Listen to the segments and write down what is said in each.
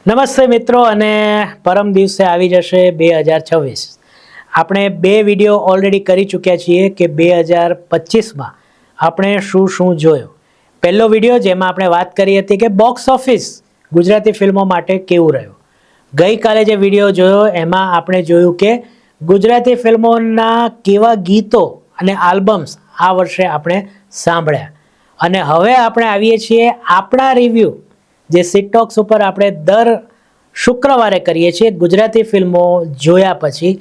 નમસ્તે મિત્રો અને પરમ દિવસે આવી જશે 2026. આપણે બે વિડીયો ઓલરેડી કરી ચૂક્યા છીએ કે 2025માં આપણે શું શું જોયું. પહેલો વિડીયો જેમાં આપણે વાત કરી હતી કે બોક્સ ઓફિસ ગુજરાતી ફિલ્મો માટે કેવું રહ્યું. ગઈકાલે જે વિડીયો જોયો એમાં આપણે જોયું કે ગુજરાતી ફિલ્મોના કેવા ગીતો અને આલ્બમ્સ આ વર્ષે આપણે સાંભળ્યા. અને હવે આપણે આવીએ છીએ આપણા રિવ્યૂ જે સિટોક્સ ઉપર આપણે દર શુક્રવારે કરીએ છીએ ગુજરાતી ફિલ્મો જોયા પછી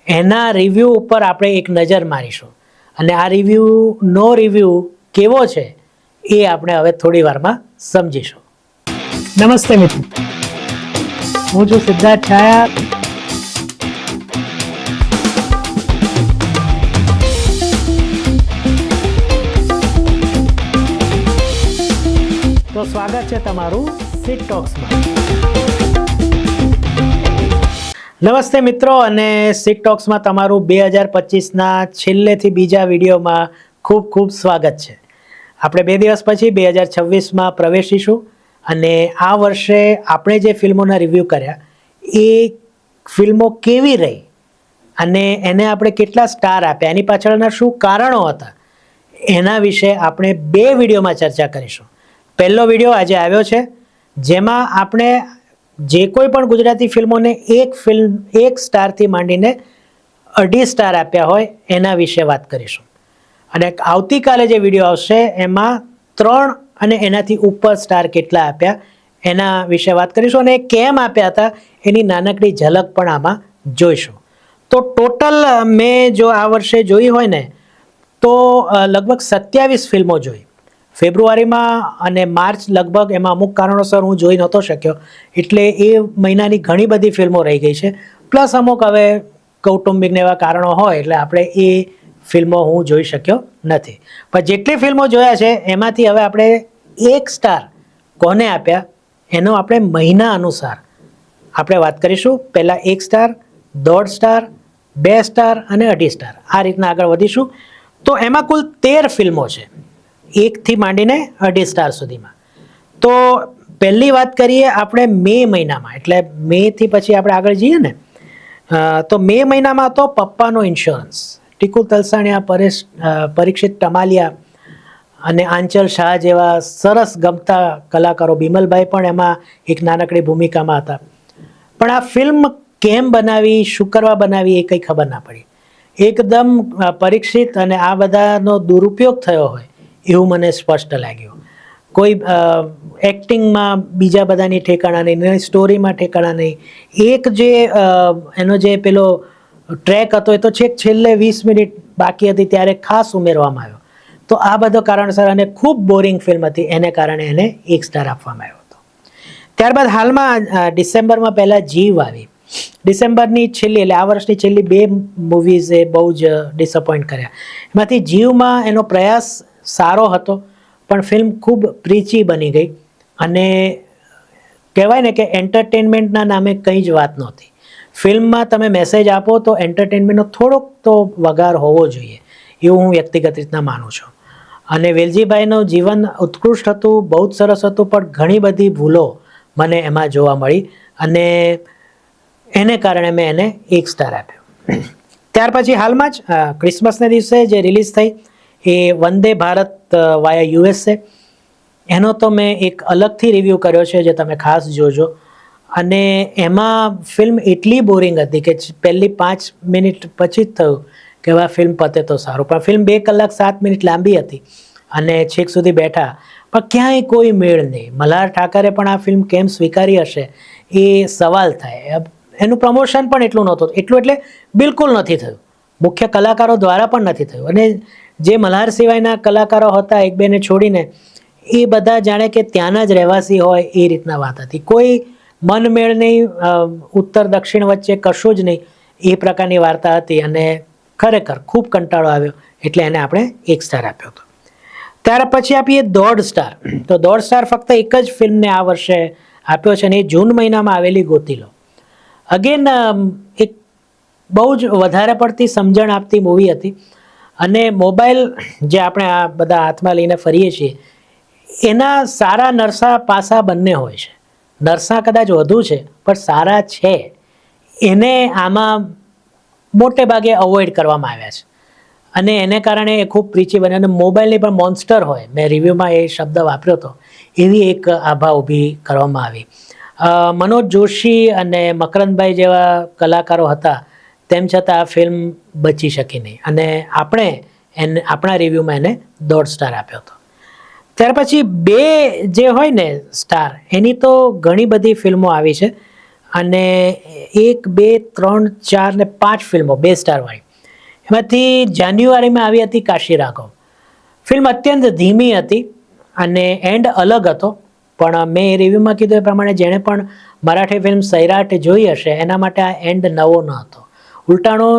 એના રિવ્યૂ ઉપર આપણે એક નજર મારીશું અને આ રિવ્યૂનો રિવ્યૂ કેવો છે એ આપણે હવે થોડી વારમાં સમજીશું. નમસ્તે મિત્રો, હું છું સિદ્ધાર્થ છાયા. તો સ્વાગત છે તમારું સિટ ટોક્સમાં. નમસ્તે મિત્રો, અને સિટ ટોક્સમાં તમારું 2025ના છેલ્લેથી બીજા વિડીયોમાં ખૂબ ખૂબ સ્વાગત છે. આપણે 2 દિવસ પછી 2026માં પ્રવેશીશું અને આ વર્ષે આપણે જે ફિલ્મોના રિવ્યૂ કર્યા એ ફિલ્મો કેવી રહી અને એને આપણે કેટલા સ્ટાર આપ્યા, એની પાછળના શું કારણો હતા, એના વિશે આપણે 2 વિડીયોમાં ચર્ચા કરીશું. પહેલો વિડીયો આજે આવ્યો છે જેમાં આપણે જે કોઈ પણ ગુજરાતી ફિલ્મોને એક સ્ટારથી માંડીને 2.5 સ્ટાર આપ્યા હોય એના વિશે વાત કરીશું. અને આવતીકાલે જે વિડીયો આવશે એમાં 3 અને એનાથી ઉપર સ્ટાર કેટલા આપ્યા એના વિશે વાત કરીશું અને કેમ આપ્યા હતા એની નાનકડી ઝલક પણ આમાં જોઈશું. તો ટોટલ મેં જો આ વર્ષે જોઈ હોય ને તો લગભગ 27 ફિલ્મો જોઈ. ફેબ્રુઆરીમાં અને માર્ચ લગભગ એમાં અમુક કારણોસર હું જોઈ નહોતો શક્યો, એટલે એ મહિનાની ઘણી બધી ફિલ્મો રહી ગઈ છે. પ્લસ અમુક હવે કૌટુંબિકને એવા કારણો હોય એટલે આપણે એ ફિલ્મો હું જોઈ શક્યો નથી. પણ જેટલી ફિલ્મો જોયા છે એમાંથી હવે આપણે 1 સ્ટાર કોને આપ્યા એનો આપણે મહિના અનુસાર આપણે વાત કરીશું. પહેલાં 1 સ્ટાર, 1.5 સ્ટાર, 2 સ્ટાર અને 2.5 સ્ટાર, આ રીતના આગળ વધીશું. તો એમાં કુલ 13 ફિલ્મો છે, 1થી માંડીને 2.5 સ્ટાર સુધીમાં. તો પહેલી વાત કરીએ આપણે મે મહિનામાં, એટલે મેથી પછી આપણે આગળ જઈએ ને, તો મે મહિનામાં તો પપ્પાનો ઇન્સ્યોરન્સ, ટીકુ તલસાણિયા, પરીક્ષિત ટમાલિયા અને આંચલ શાહ જેવા સરસ ગમતા કલાકારો, બિમલભાઈ પણ એમાં એક નાનકડી ભૂમિકામાં હતા. પણ આ ફિલ્મ કેમ બનાવી, શું કરવા બનાવી એ કંઈ ખબર ના પડી. એકદમ પરીક્ષિત અને આ બધાનો દુરુપયોગ થયો હોય એવું મને સ્પષ્ટ લાગ્યું. કોઈ એક્ટિંગમાં બીજા બધાની ઠેકાણા નહીં, સ્ટોરીમાં ઠેકાણા નહીં. એક જે એનો જે પેલો ટ્રેક હતો એ તો છેક છેલ્લે 20 મિનિટ બાકી હતી ત્યારે ખાસ ઉમેરવામાં આવ્યો. તો આ બધો કારણસર અને ખૂબ બોરિંગ ફિલ્મ હતી, એને કારણે એને 1 સ્ટાર આપવામાં આવ્યો હતો. ત્યારબાદ હાલમાં ડિસેમ્બરમાં પહેલાં જીવ આવી. ડિસેમ્બરની છેલ્લી એટલે આ વર્ષની છેલ્લી 2 મૂવીઝે બહુ જ ડિસઅપોઇન્ટ કર્યા. એમાંથી જીવમાં એનો પ્રયાસ સારો હતો પણ ફિલ્મ ખૂબ પ્રીચી બની ગઈ અને કહેવાય ને કે એન્ટરટેનમેન્ટના નામે કંઈ જ વાત નહોતી. ફિલ્મમાં તમે મેસેજ આપો તો એન્ટરટેનમેન્ટનો થોડોક તો વઘાર હોવો જોઈએ એવું હું વ્યક્તિગત રીતના માનું છું. અને વેલજીભાઈનું જીવન ઉત્કૃષ્ટ હતું, બહુ જ સરસ હતું, પણ ઘણી બધી ભૂલો મને એમાં જોવા મળી અને એને કારણે મેં એને 1 સ્ટાર આપ્યો. ત્યાર પછી હાલમાં જ ક્રિસમસના દિવસે જે રિલીઝ થઈ એ વંદે ભારત વાયા USA, એનો તો મેં એક અલગથી રિવ્યૂ કર્યો છે જે તમે ખાસ જોજો. અને એમાં ફિલ્મ એટલી બોરિંગ હતી કે પહેલી 5 મિનિટ પછી જ થયું કે હવે આ ફિલ્મ પતે તો સારું. પણ ફિલ્મ 2 કલાક 7 મિનિટ લાંબી હતી અને છેક સુધી બેઠા પણ ક્યાંય કોઈ મેળ નહીં. મલ્હાર ઠાકરે પણ આ ફિલ્મ કેમ સ્વીકારી હશે એ સવાલ થાય. એનું પ્રમોશન પણ એટલું નહોતું, એટલું એટલે બિલકુલ નથી થયું, મુખ્ય કલાકારો દ્વારા પણ નથી થયું. અને જે મલ્હાર સિવાયના કલાકારો હતા એક બેને છોડીને એ બધા જાણે કે ત્યાંના જ રહેવાસી હોય એ રીતના વાત હતી. કોઈ મનમેળ નહીં, ઉત્તર દક્ષિણ વચ્ચે કશું જ નહીં, એ પ્રકારની વાર્તા હતી અને ખરેખર ખૂબ કંટાળો આવ્યો એટલે એને આપણે 1 સ્ટાર આપ્યો હતો. ત્યાર પછી આપીએ 1.5 સ્ટાર. તો 1.5 સ્ટાર ફક્ત એક જ ફિલ્મને આ વર્ષે આપ્યો છે અને એ જૂન મહિનામાં આવેલી ગોતી લો. અગેન એક બહુ જ વધારે પડતી સમજણ આપતી મૂવી હતી અને મોબાઈલ જે આપણે આ બધા હાથમાં લઈને ફરીએ છીએ એના સારા નરસા પાસા બંને હોય છે. નર્સના કદાચ વધુ છે પણ સારા છે એને આમાં મોટે ભાગે અવોઇડ કરવામાં આવ્યા છે અને એને કારણે એ ખૂબ પ્રીચી બને અને મોબાઈલની પણ મોન્સ્ટર હોય, મેં રિવ્યૂમાં એ શબ્દ વાપર્યો હતો, એવી એક આભા ઊભી કરવામાં આવી. મનોજ જોશી અને મકરંદભાઈ જેવા કલાકારો હતા તેમ છતાં આ ફિલ્મ બચી શકી નહીં અને આપણે આપણા રિવ્યૂમાં એને 1.5 સ્ટાર આપ્યો હતો. ત્યાર પછી 2 જે હોય ને સ્ટાર, એની તો ઘણી બધી ફિલ્મો આવી છે અને 1, 2, 3, 4 ને 5 ફિલ્મો 2 સ્ટારવાળી. એમાંથી જાન્યુઆરીમાં આવી હતી કાશી રાઘવ. ફિલ્મ અત્યંત ધીમી હતી અને એન્ડ અલગ હતો, પણ મેં એ રિવ્યૂમાં કીધું એ પ્રમાણે જેણે પણ મરાઠી ફિલ્મ સૈરાટ જોઈ હશે એના માટે આ એન્ડ નવો ન હતો. ઉલટાનો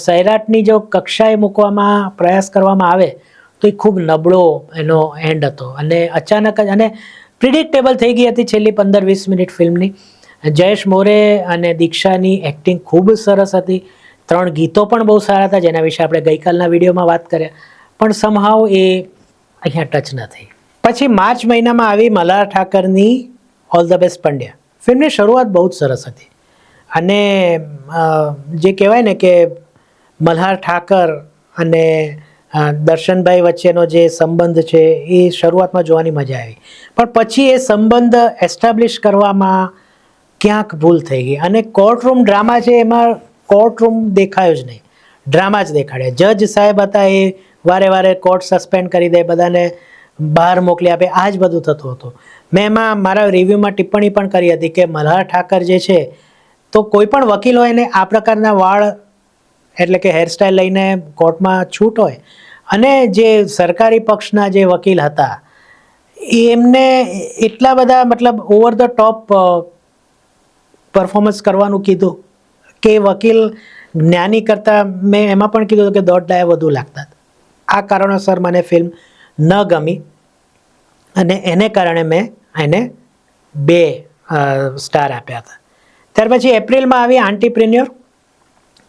સૈરાટની જો કક્ષાએ મૂકવામાં પ્રયાસ કરવામાં આવે તો એ ખૂબ નબળો એનો એન્ડ હતો અને અચાનક જ અને પ્રિડિક્ટેબલ થઈ ગઈ હતી છેલ્લી 15-20 મિનિટ ફિલ્મની. જયેશ મોરે અને દીક્ષાની એક્ટિંગ ખૂબ સરસ હતી. 3 ગીતો પણ બહુ સારા હતા જેના વિશે આપણે ગઈકાલના વિડીયોમાં વાત કર્યા, પણ સમહાવ એ અહીંયા ટચ ન થઈ. પછી માર્ચ મહિનામાં આવી મલ્હાર ઠાકરની ઓલ ધ બેસ્ટ પંડ્યા. ફિલ્મની શરૂઆત બહુ જ સરસ હતી અને જે કહેવાય ને કે મલ્હાર ઠાકર અને દર્શનભાઈ વચ્ચેનો જે સંબંધ છે એ શરૂઆતમાં જોવાની મજા આવી, પણ પછી એ સંબંધ એસ્ટાબ્લિશ કરવામાં ક્યાંક ભૂલ થઈ ગઈ અને કોર્ટરૂમ ડ્રામા છે એમાં કોર્ટરૂમ દેખાયો જ નહીં, ડ્રામા જ દેખાડ્યા. જજ સાહેબ હતા એ વારે વારે કોર્ટ સસ્પેન્ડ કરી દે, બધાને બહાર મોકલી આપે, આ જ બધું થતું હતું. મેં એમાં મારા રિવ્યૂમાં ટિપ્પણી પણ કરી હતી કે મલ્હાર ઠાકર જે છે તો કોઈ પણ વકીલ હોય ને આ પ્રકારના વાળ એટલે કે હેરસ્ટાઈલ લઈને કોર્ટમાં છૂટ હોય અને જે સરકારી પક્ષના જે વકીલ હતા એમને એટલા બધા મતલબ ઓવર ધ ટોપ પરફોર્મન્સ કરવાનું કીધું કે વકીલ જ્ઞાની કરતાં મેં એમાં પણ કીધું કે 1.5 ડાય વધુ લાગતા. આ કારણોસર મને ફિલ્મ ન ગમી અને એને કારણે મેં એને 2 સ્ટાર આપ્યા હતા. ત્યાર પછી એપ્રિલમાં આવી આંટીપ્રિન્યોર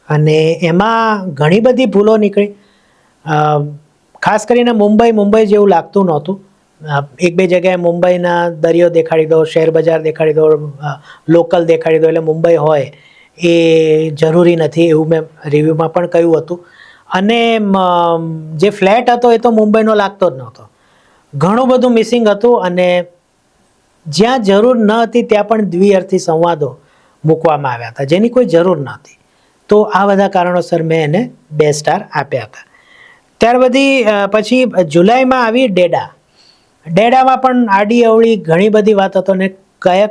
અને એમાં ઘણી બધી ભૂલો નીકળી. ખાસ કરીને મુંબઈ જેવું લાગતું નહોતું. 1-2 જગ્યાએ મુંબઈના દરિયો દેખાડી દો, શેર બજાર દેખાડી દો, લોકલ દેખાડી દો એટલે મુંબઈ હોય એ જરૂરી નથી એવું મેં રિવ્યૂમાં પણ કહ્યું હતું. અને જે ફ્લેટ હતો એ તો મુંબઈનો લાગતો જ નહોતો. ઘણું બધું મિસિંગ હતું અને જ્યાં જરૂર ન હતી ત્યાં પણ દ્વિઅર્થી સંવાદો મૂકવામાં આવ્યા હતા જેની કોઈ જરૂર નહોતી. તો આ બધા કારણોસર મેં એને 2 સ્ટાર આપ્યા હતા. ત્યાર પછી જુલાઈમાં આવી ડેડા. ડેડામાં પણ આડી અવળી ઘણી બધી વાત હતો ને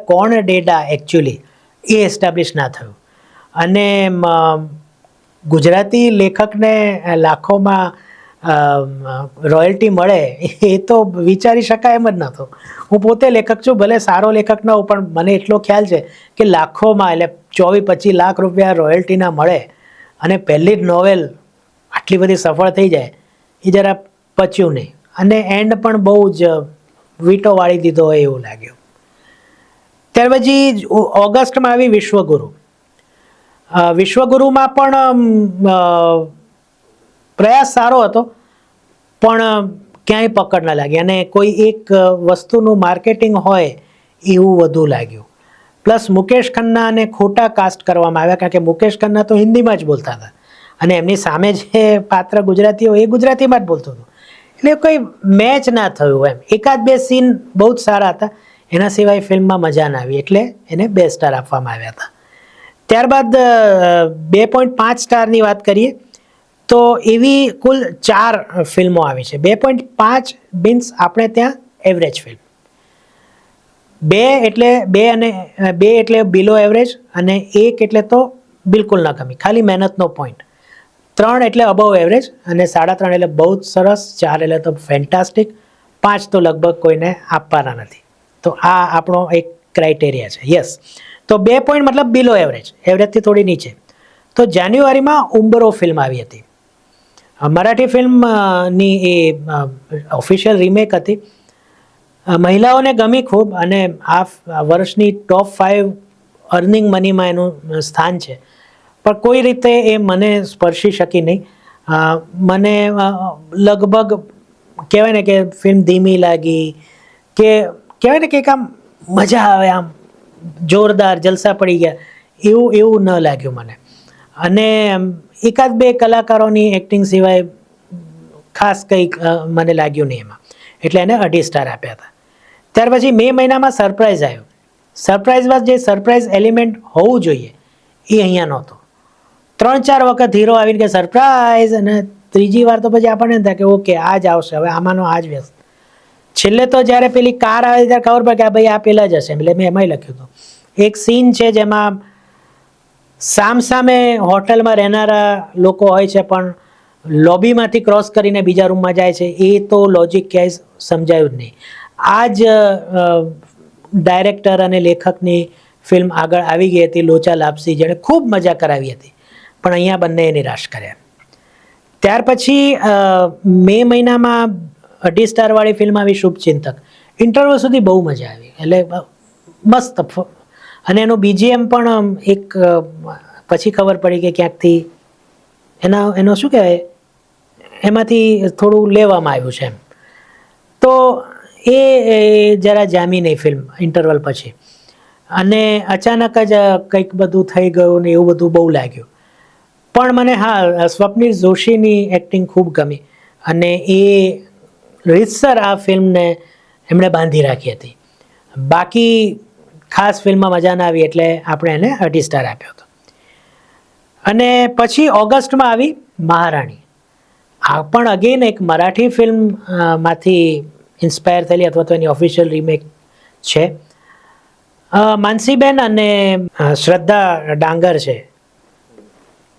કોણ ડેડા એકચ્યુઅલી એ એસ્ટાબ્લિશ ના થયું અને ગુજરાતી લેખકને લાખોમાં રોયલ્ટી મળે એ તો વિચારી શકાય એમ જ નહોતું. હું પોતે લેખક છું, ભલે સારો લેખક ન હોઉં, પણ મને એટલો ખ્યાલ છે કે લાખોમાં એટલે 24-25 લાખ રૂપિયા રોયલ્ટીના મળે અને પહેલી જ નોવેલ આટલી બધી સફળ થઈ જાય એ જરા પચ્યું નહીં અને એન્ડ પણ બહુ જ વીટો વાળી દીધો હોય એવું લાગ્યું. ત્યાર પછી ઓગસ્ટમાં આવી વિશ્વગુરુ. વિશ્વગુરુમાં પણ પ્રયાસ સારો હતો પણ ક્યાંય પકડ ના લાગી અને કોઈ એક વસ્તુનું માર્કેટિંગ હોય એવું વધુ લાગ્યું. પ્લસ મુકેશ ખન્નાને ખોટા કાસ્ટ કરવામાં આવ્યા કારણ કે મુકેશ ખન્ના તો હિન્દીમાં જ બોલતા હતા અને એમની સામે જે પાત્ર ગુજરાતી હોય એ ગુજરાતીમાં જ બોલતું હતું એટલે કોઈ મેચ ના થયું એમ. 1-2 સીન બહુ જ સારા હતા, એના સિવાય ફિલ્મમાં મજા ના આવી એટલે એને 2 સ્ટાર આપવામાં આવ્યા હતા. ત્યારબાદ 2.5 સ્ટારની વાત કરીએ તો એવી કુલ 4 ફિલ્મો આવી છે. 2.5 મીન્સ આપણે ત્યાં એવરેજ ફિલ્મ. 2 એટલે બિલો એવરેજ અને 1 એટલે તો બિલકુલ ના ગમી, ખાલી મહેનતનો પોઈન્ટ. 3 એટલે અબવ એવરેજ અને 3.5 એટલે બહુ જ સરસ, 4 એટલે તો ફેન્ટાસ્ટિક, 5 તો લગભગ કોઈને આપવાના નથી. તો આ આપણો એક ક્રાઇટેરિયા છે. યસ, તો 2 પોઈન્ટ મતલબ બિલો એવરેજ, એવરેજથી થોડી નીચે. તો જાન્યુઆરીમાં ઉંબરો ફિલ્મ આવી હતી. મરાઠી ફિલ્મની એ ઓફિશિયલ રીમેક હતી. મહિલાઓને ગમી ખૂબ અને આ વર્ષની ટોપ 5 અર્નિંગ મનીમાં એનું સ્થાન છે, પણ કોઈ રીતે એ મને સ્પર્શી શકી નહીં. મને લગભગ કહેવાય ને કે ફિલ્મ ધીમી લાગી કે કહેવાય ને કે આમ મજા આવે આમ જોરદાર જલસા પડી ગયા એવું ન લાગ્યું મને. અને એકાદ બે કલાકારોની એક્ટિંગ સિવાય ખાસ કંઈક મને લાગ્યું નહીં એમાં, એટલે એને 2.5 સ્ટાર આપ્યા હતા. ત્યાર પછી મે મહિનામાં સરપ્રાઈઝ આવ્યો. સરપ્રાઈઝમાં જે સરપ્રાઈઝ એલિમેન્ટ હોવું જોઈએ એ અહીંયા નહોતો. 3-4 વખત હીરો આવીને કે સરપ્રાઈઝ, અને ત્રીજી વાર તો પછી આપણને થાય કે ઓકે આ જ આવશે, હવે આમાંનો આ જ વ્યસ્ત. છેલ્લે તો જ્યારે પેલી કાર આવે ત્યારે ખબર પડે કે આ ભાઈ આ પેલા જ હશે, એટલે મેં એમાંય લખ્યું હતું. એક સીન છે જેમાં સામે હોટલમાં રહેનારા લોકો હોય છે પણ લોબીમાંથી ક્રોસ કરીને બીજા રૂમમાં જાય છે, એ તો લોજિક ક્યાંય સમજાયું જ નહીં. આ જ ડાયરેક્ટર અને લેખકની ફિલ્મ આગળ આવી ગઈ હતી લોચા લાપસી, જેણે ખૂબ મજા કરાવી હતી, પણ અહીંયા બંનેએ નિરાશ કર્યા. ત્યાર પછી મે મહિનામાં 2.5 સ્ટારવાળી ફિલ્મ આવી શુભચિંતક. ઇન્ટરવલ સુધી બહુ મજા આવી, એટલે મસ્ત. અને એનું BGM પણ એક પછી ખબર પડી કે ક્યાંકથી એનો શું કહેવાય, એમાંથી થોડું લેવામાં આવ્યું છે એમ. તો એ જરા જામી નહીં ફિલ્મ ઇન્ટરવલ પછી, અને અચાનક જ કંઈક બધું થઈ ગયું ને એવું બધું બહુ લાગ્યું. પણ મને હા સ્વપ્નિલ જોશીની એક્ટિંગ ખૂબ ગમી, અને એ રીતસર આ ફિલ્મને એમણે બાંધી રાખી હતી. બાકી ખાસ ફિલ્મમાં મજા ના આવી એટલે આપણે એને 2.5 સ્ટાર આપ્યો હતો. અને પછી ઓગસ્ટમાં આવી મહારાણી. આ પણ અગેન એક મરાઠી ફિલ્મ માંથી ઇન્સ્પાયર થયેલી અથવા તો એની ઓફિશિયલ રીમેક છે. માનસીબેન અને શ્રદ્ધા ડાંગર છે,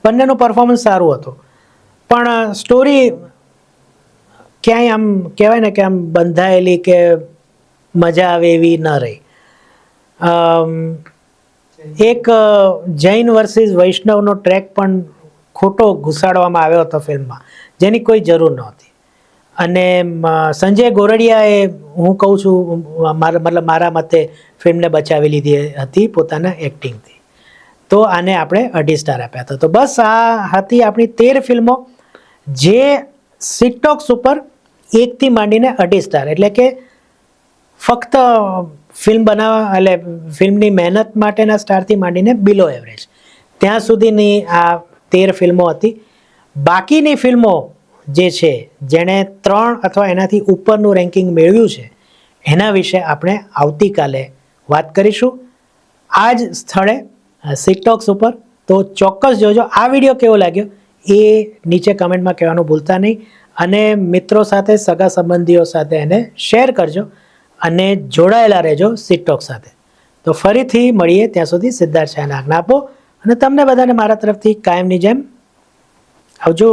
બંનેનું પરફોર્મન્સ સારું હતું, પણ સ્ટોરી ક્યાંય આમ કહેવાય ને કે આમ બંધાયેલી કે મજા આવે એવી ન રહી. એક જૈન વર્સિસ વૈષ્ણવનો ટ્રેક પણ ખોટો ઘુસાડવામાં આવ્યો હતો ફિલ્મમાં, જેની કોઈ જરૂર નહોતી. અને સંજય ગોરડિયાએ, હું કહું છું મારા મતે ફિલ્મને બચાવી લીધી હતી પોતાના એક્ટિંગથી. તો આને આપણે 2.5 સ્ટાર આપ્યા હતા. તો બસ આ હતી આપણી 13 ફિલ્મો જે સિકટોક્સ ઉપર 1 થી માંડીને 2.5 સ્ટાર, એટલે કે ફક્ત ફિલ્મ બનાવવા એટલે ફિલ્મની મહેનત માટેના સ્ટારથી માંડીને બિલો એવરેજ ત્યાં સુધીની આ 13 ફિલ્મો હતી. બાકીની ફિલ્મો જે છે જેણે 3 અથવા એનાથી ઉપરનું રેન્કિંગ મેળવ્યું છે, એના વિશે આપણે આવતીકાલે વાત કરીશું આ જ સ્થળે સિકટોક્સ ઉપર. તો ચોક્કસ જોજો. આ વિડીયો કેવો લાગ્યો એ નીચે કમેન્ટમાં કહેવાનું ભૂલતા નહીં, અને મિત્રો સાથે, સગા સંબંધીઓ સાથે એને શેર કરજો, અને જોડાયેલા રહેજો સિકટોક સાથે. તો ફરીથી મળીએ, ત્યાં સુધી સિદ્ધાર્થ શાહને આજ્ઞા આપો, અને તમને બધાને મારા તરફથી કાયમની જેમ આવજો.